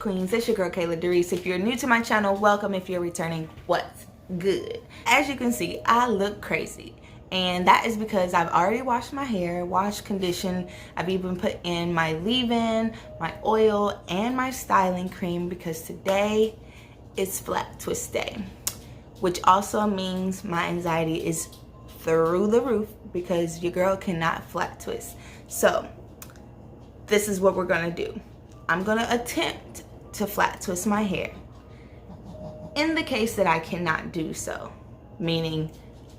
queens? It's your girl Kayla Doris. If you're new to my channel, welcome. If you're returning, what's good? As you can see, I look crazy, and that is because I've already washed my hair, washed, conditioned. I've even put in my leave-in, my oil, and my styling cream because today is flat twist day, which also means my anxiety is through the roof because your girl cannot flat twist. So this is what we're gonna do. I'm gonna attempt to flat twist my hair. In the case that I cannot do so, meaning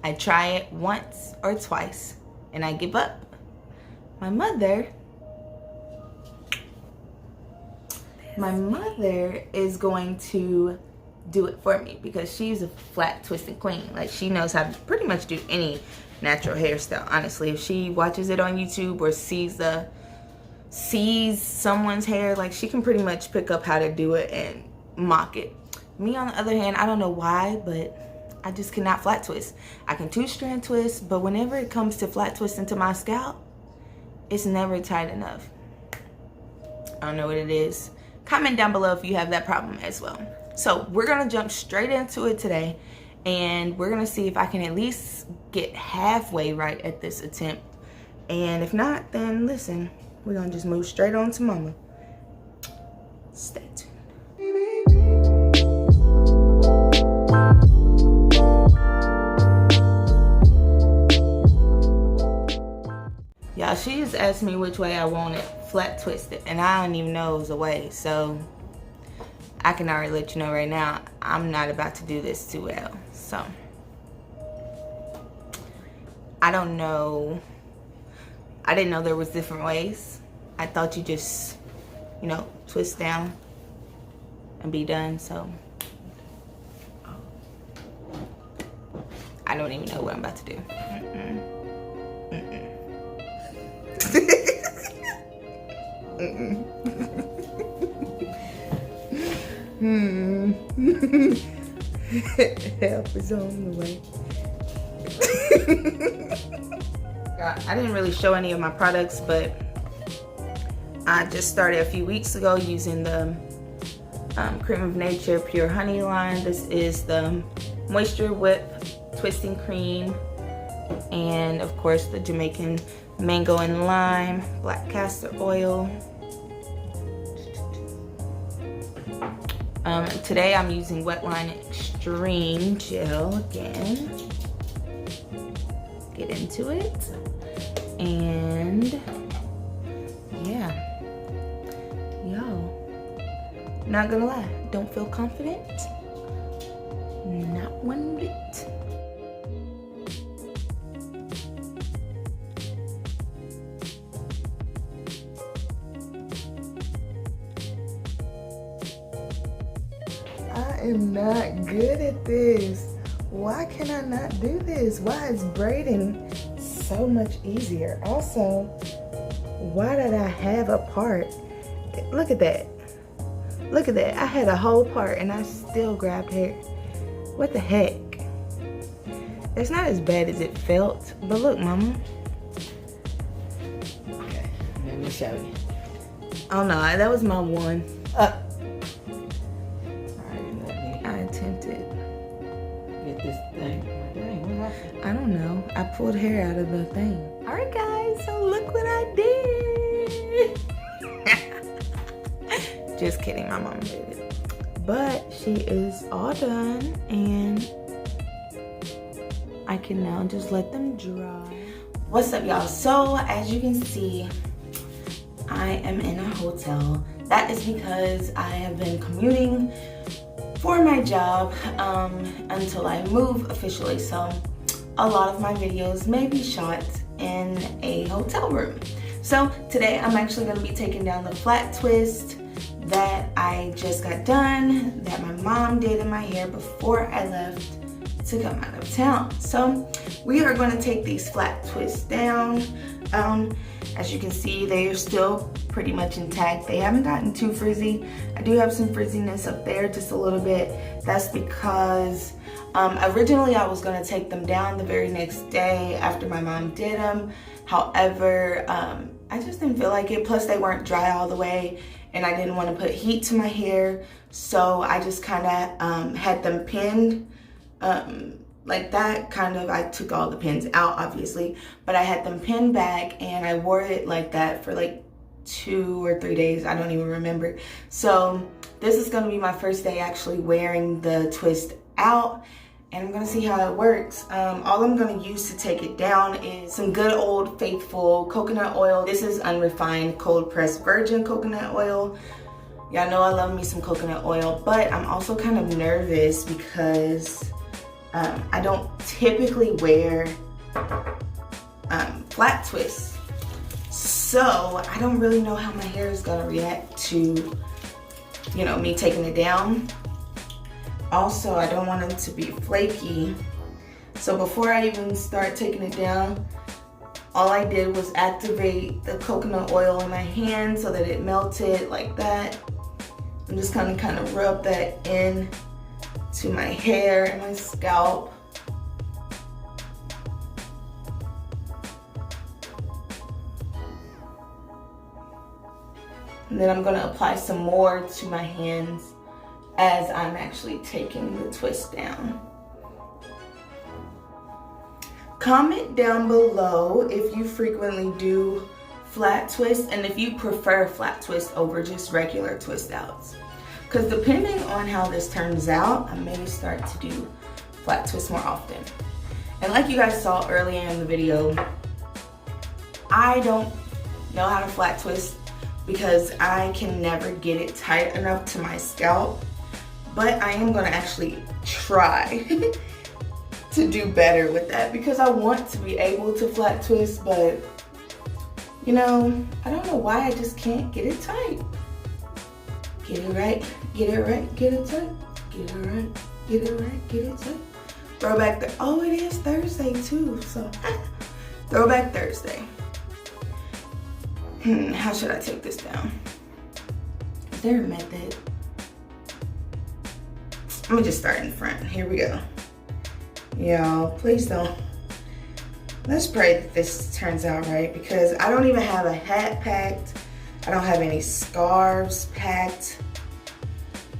I try it once or twice and I give up, my mother is going to do it for me because she's a flat twisting queen. Like, she knows how to pretty much do any natural hairstyle, honestly. If she watches it on YouTube or sees someone's hair, like, she can pretty much pick up how to do it and mock it. Me, on the other hand, I don't know why, but I just cannot flat twist. I can two-strand twist, but whenever it comes to flat twist into my scalp, it's never tight enough. I don't know what it is. Comment down below if you have that problem as well. So we're gonna jump straight into it today, and we're gonna see if I can at least get halfway right at this attempt. And if not, then listen, we're gonna just move straight on to mama. Stay tuned. Y'all, she just asked me which way I want it flat twisted, and I don't even know it was a way, so I can already let you know right now, I'm not about to do this too well. So I don't know. I didn't know there was different ways. I thought you just, you know, twist down and be done. So I don't even know what I'm about to do. Help is on the way. I didn't really show any of my products, but I just started a few weeks ago using the Cream of Nature Pure Honey line. This is the Moisture Whip Twisting Cream, and of course the Jamaican Mango and Lime Black Castor Oil. Today I'm using Wetline Extreme Gel again. Get into it, and yeah, yo, not gonna lie, don't feel confident, not one bit. I am not good at this. Why can I not do this? Why is braiding so much easier? Also, why did I have a part? Look at that. Look at that. I had a whole part and I still grabbed hair. What the heck? It's not as bad as it felt, but look, mama. Okay, let me show you. Oh no, that was my one. I don't know. I pulled hair out of the thing. All right, guys, so look what I did. Just kidding, my mom did it. But she is all done, and I can now just let them dry. What's up, y'all? So as you can see, I am in a hotel. That is because I have been commuting for my job until I move officially. So a lot of my videos may be shot in a hotel room. So today I'm actually going to be taking down the flat twist that I just got done, that my mom did in my hair before I left to come out of town. So we are going to take these flat twists down. As you can see, they are still pretty much intact. They haven't gotten too frizzy. I do have some frizziness up there, just a little bit. That's because originally I was going to take them down the very next day after my mom did them. However, I just didn't feel like it. Plus they weren't dry all the way, and I didn't want to put heat to my hair, so I just kind of had them pinned like that. I took all the pins out obviously, but I had them pinned back and I wore it like that for like 2 or 3 days, I don't even remember. So this is going to be my first day actually wearing the twist out, and I'm gonna see how it works. All I'm gonna use to take it down is some good old faithful coconut oil. This is unrefined cold pressed virgin coconut oil. Y'all know I love me some coconut oil, but I'm also kind of nervous because I don't typically wear flat twists. So I don't really know how my hair is gonna react to, you know, me taking it down. Also, I don't want it to be flaky. So before I even start taking it down, all I did was activate the coconut oil in my hand so that it melted like that. I'm just gonna kind of rub that in to my hair and my scalp. And then I'm gonna apply some more to my hands as I'm actually taking the twist down. Comment down below if you frequently do flat twists and if you prefer flat twists over just regular twist outs. Because depending on how this turns out, I may start to do flat twists more often. And like you guys saw earlier in the video, I don't know how to flat twist because I can never get it tight enough to my scalp. But I am gonna actually try to do better with that because I want to be able to flat twist, but you know, I don't know why I just can't get it tight. Get it right, get it right, get it tight. Get it right, get it right, get it tight. Throwback, oh, it is Thursday too, so Throwback Thursday. How should I take this down? Is there a method? I'm gonna just start in front. Here we go. Y'all, please don't. Let's pray that this turns out right because I don't even have a hat packed. I don't have any scarves packed.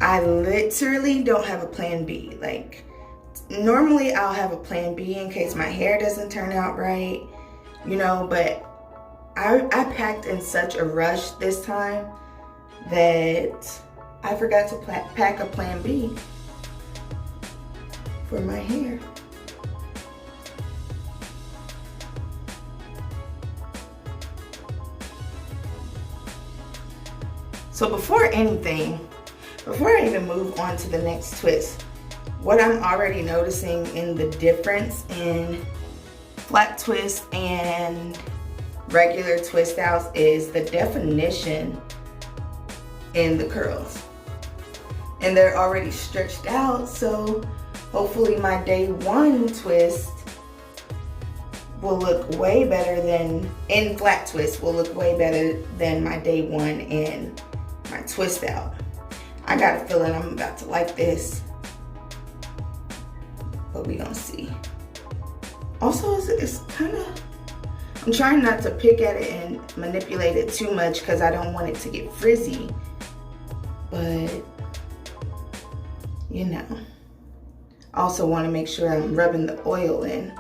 I literally don't have a plan B. Like, normally I'll have a plan B in case my hair doesn't turn out right, you know, but I packed in such a rush this time that I forgot to pack a plan B for my hair. So before I even move on to the next twist, what I'm already noticing in the difference in flat twist and regular twist outs is the definition in the curls. And they're already stretched out, so hopefully my day one twist will look way better than, in flat twist, will look way better than my day one in my twist out. I got a feeling I'm about to like this, but we gonna see. Also, it's kind of, I'm trying not to pick at it and manipulate it too much because I don't want it to get frizzy, but you know. I also want to make sure I'm rubbing the oil in.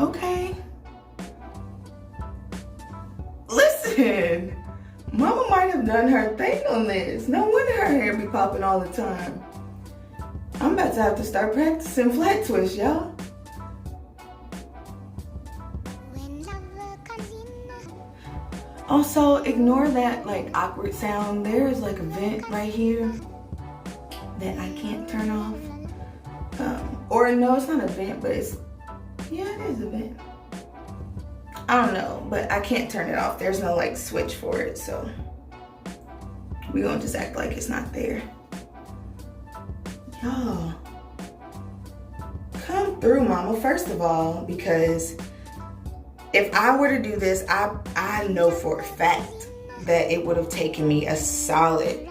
Okay. Listen, Mama might have done her thing on this. No wonder her hair be popping all the time. I'm about to have to start practicing flat twist, y'all. Also, ignore that like awkward sound. There is like a vent right here that I can't turn off. Or no, it's not a vent, but it's, yeah, it is a vent. I don't know, but I can't turn it off. There's no like switch for it, so we're gonna just act like it's not there. Y'all, come through, mama, first of all, because if I were to do this, I know for a fact that it would have taken me a solid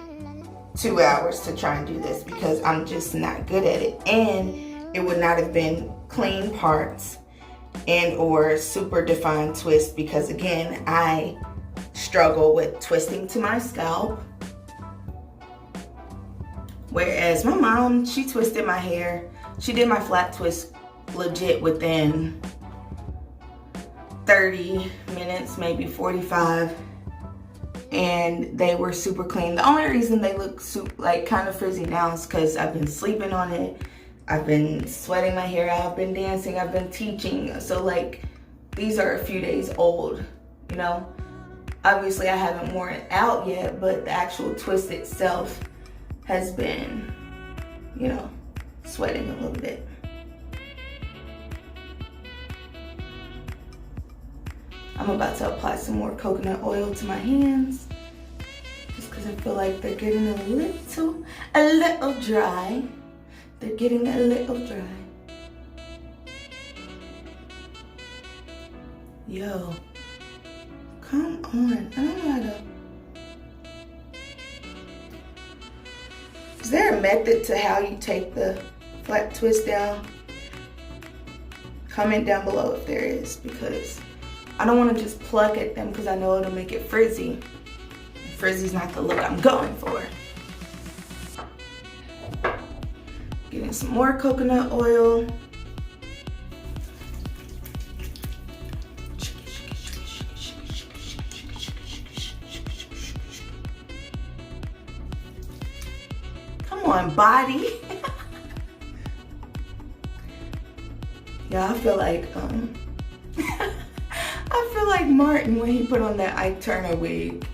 2 hours to try and do this because I'm just not good at it. And it would not have been clean parts and or super defined twists because again, I struggle with twisting to my scalp. Whereas my mom, she twisted my hair. She did my flat twist legit within 30 minutes, maybe 45. And they were super clean. The only reason they look like kind of frizzy now is because I've been sleeping on it. I've been sweating my hair out. I've been dancing. I've been teaching. So like, these are a few days old, you know? Obviously I haven't worn it out yet, but the actual twist itself has been, you know, sweating a little bit. I'm about to apply some more coconut oil to my hands, just because I feel like they're getting a little dry. They're getting a little dry. Yo, come on, I don't know how to. Is there a method to how you take the flat twist down? Comment down below if there is, because I don't want to just pluck at them because I know it'll make it frizzy. Frizzy's not the look I'm going for. Getting some more coconut oil. Come on, body. Yeah, I feel like I feel like Martin when he put on that Ike Turner wig.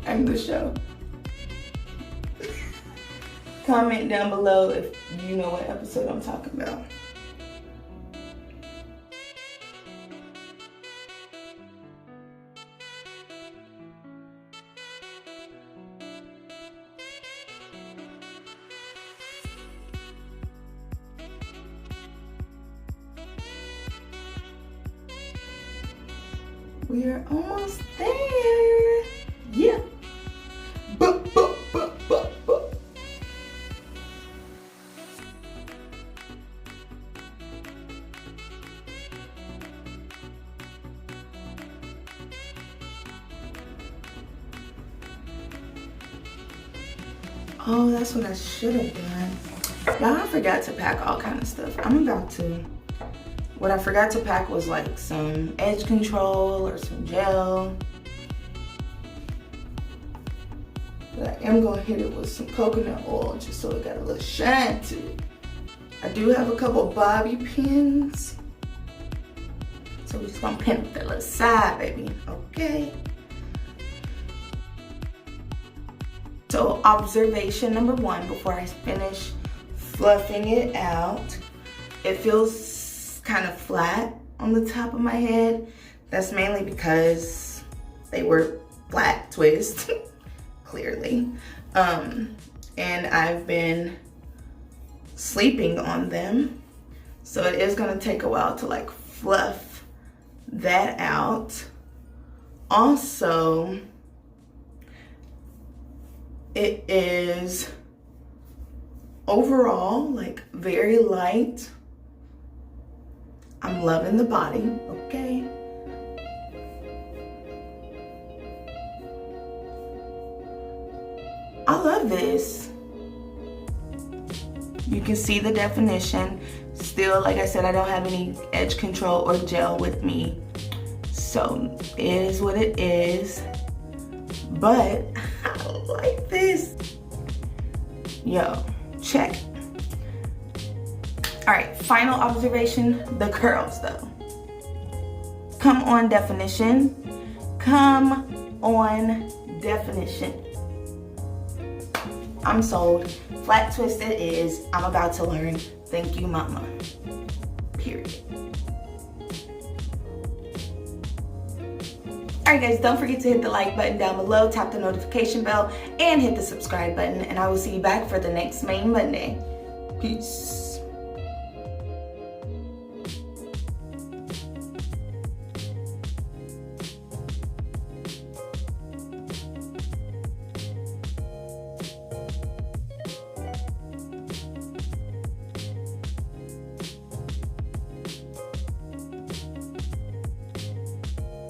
And the show. Comment down below if you know what episode I'm talking about. We are almost there. Yeah. Oh, that's what I should have done. Y'all, I forgot to pack all kind of stuff. I'm about to. What I forgot to pack was like some edge control or some gel. But I am gonna hit it with some coconut oil just so it got a little shine to it. I do have a couple bobby pins. So we're just gonna pin up that little side, baby, okay? So observation number one, before I finish fluffing it out, it feels kind of flat on the top of my head. That's mainly because they were flat twists, clearly. And I've been sleeping on them. So it is gonna take a while to like fluff that out. Also, it is overall like very light. I'm loving the body, okay? I love this. You can see the definition. Still, like I said, I don't have any edge control or gel with me. So it is what it is. But I like this. Yo, check. All right, final observation, the curls though. Come on, definition. Come on, definition. I'm sold. Flat twist it is. I'm about to learn. Thank you, mama. Period. Alright guys, don't forget to hit the like button down below, tap the notification bell, and hit the subscribe button. And I will see you back for the next Main Monday. Peace.